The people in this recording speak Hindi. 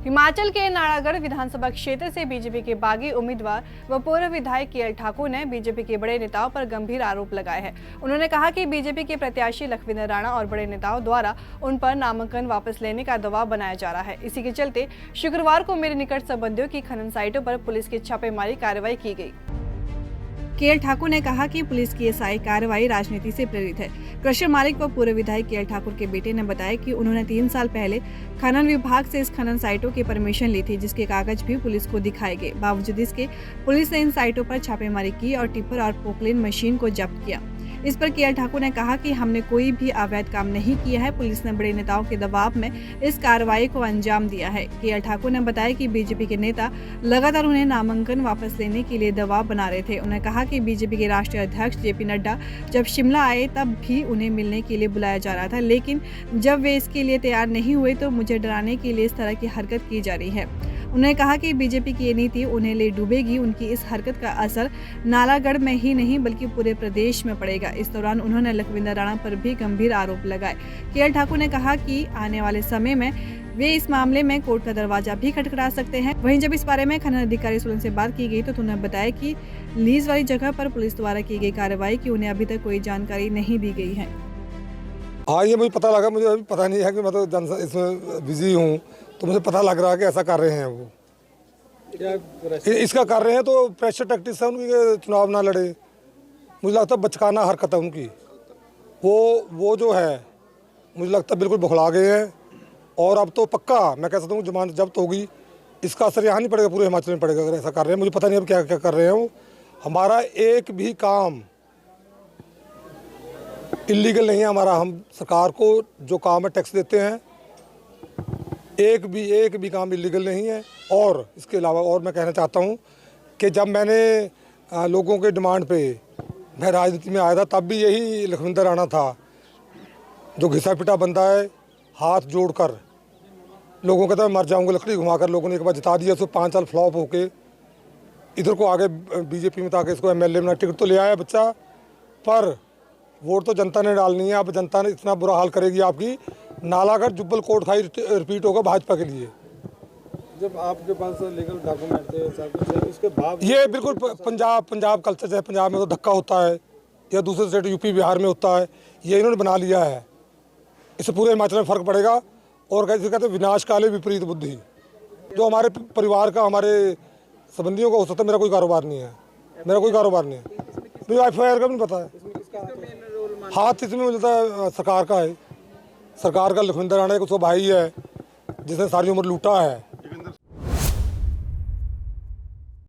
हिमाचल के नालागढ़ विधानसभा क्षेत्र से बीजेपी के बागी उम्मीदवार व पूर्व विधायक केएल ठाकुर ने बीजेपी के बड़े नेताओं पर गंभीर आरोप लगाए हैं। उन्होंने कहा कि बीजेपी के प्रत्याशी लखविंदर राणा और बड़े नेताओं द्वारा उन पर नामांकन वापस लेने का दबाव बनाया जा रहा है। इसी के चलते शुक्रवार को मेरे निकट संबंधियों की खनन साइटों पर पुलिस की छापेमारी कार्रवाई की गई। केएल ठाकुर ने कहा कि पुलिस की ये कार्रवाई राजनीति से प्रेरित है। क्रशर मालिक व पूर्व विधायक केएल ठाकुर के बेटे ने बताया कि उन्होंने 3 साल पहले खनन विभाग से इस खनन साइटों की परमिशन ली थी, जिसके कागज भी पुलिस को दिखाए गए। बावजूद इसके पुलिस ने इन साइटों पर छापेमारी की और टिप्पर और पोकलेन मशीन को जब्त किया। इस पर केएल ठाकुर ने कहा कि हमने कोई भी अवैध काम नहीं किया है। पुलिस ने बड़े नेताओं के दबाव में इस कार्रवाई को अंजाम दिया है। केएल ठाकुर ने बताया कि बीजेपी के नेता लगातार उन्हें नामांकन वापस लेने के लिए दबाव बना रहे थे। उन्होंने कहा कि बीजेपी के राष्ट्रीय अध्यक्ष जेपी नड्डा जब शिमला आए तब भी उन्हें मिलने के लिए बुलाया जा रहा था, लेकिन जब वे इसके लिए तैयार नहीं हुए तो मुझे डराने के लिए इस तरह की हरकत की जा रही है। उन्होंने कहा कि बीजेपी की ये नीति उन्हें ले डूबेगी। उनकी इस हरकत का असर नालागढ़ में ही नहीं बल्कि पूरे प्रदेश में पड़ेगा। इस दौरान उन्होंने लखविंदर राणा पर भी गंभीर आरोप लगाए। केएल ठाकुर ने कहा कि आने वाले समय में वे इस मामले में कोर्ट का दरवाजा भी खटखटा सकते हैं। वहीं जब इस बारे में खनन अधिकारी सोलन से बात की गई तो उन्होंने बताया कि लीज वाली जगह पर पुलिस द्वारा की गई कार्रवाई की उन्हें अभी तक कोई जानकारी नहीं दी गई है। हाँ, ये मुझे पता लगा। मुझे अभी पता नहीं है कि मैं तो इसमें बिजी हूँ, तो मुझे पता लग रहा है कि ऐसा कर रहे हैं वो। इसका कर रहे हैं तो प्रेशर टैक्टिक्स है उनकी, चुनाव ना लड़े। मुझे लगता है बचकाना हरकत है उनकी। वो जो है मुझे लगता है बिल्कुल बौखला गए हैं। और अब तो पक्का मैं कह सकता हूँ जमानत जब्त होगी। इसका असर यहाँ नहीं पड़ेगा, पूरे हिमाचल में पड़ेगा अगर ऐसा कर रहे हैं। मुझे पता नहीं अब क्या क्या कर रहे हैं वो। हमारा एक भी काम इलीगल नहीं है हमारा। हम सरकार को जो काम है टैक्स देते हैं, एक भी काम इलीगल नहीं है। और इसके अलावा और मैं कहना चाहता हूं कि जब मैंने लोगों के डिमांड पे मैं राजनीति में आया था, तब भी यही लखविंदर राणा था जो घिसा पिटा बंदा है, हाथ जोड़कर लोगों कहता मैं मर जाऊंगा लकड़ी घुमाकर लोगों ने एक बार जिता दिया। उसको 5 साल फ्लॉप होके इधर को आगे बीजेपी में ताकि इसको एमएलए में टिकट तो ले आया बच्चा, पर वोट तो जनता ने डालनी है। अब जनता ने इतना बुरा हाल करेगी आपकी, नालागढ़ जुब्बल कोट खाई रिपीट होगा भाजपा के लिए। जब आपके पास लीगल डॉक्यूमेंट थे सब कुछ है, उसके बाद ये बिल्कुल पंजाब कल्चर है। पंजाब में तो धक्का होता है या दूसरे स्टेट यूपी बिहार में होता है, ये इन्होंने बना लिया है। इससे पूरे हिमाचल में फ़र्क पड़ेगा। और कैसे कहते हैं विनाशकाले विपरीत बुद्धि, जो हमारे परिवार का हमारे संबंधियों का हो सकता है। मेरा कोई कारोबार नहीं है, मुझे FIR का भी नहीं पता है। हाथ इसमें मिलता है सरकार का है। सरकार का लखविंदर राणा उसका भाई है जिसने सारी उम्र लूटा है।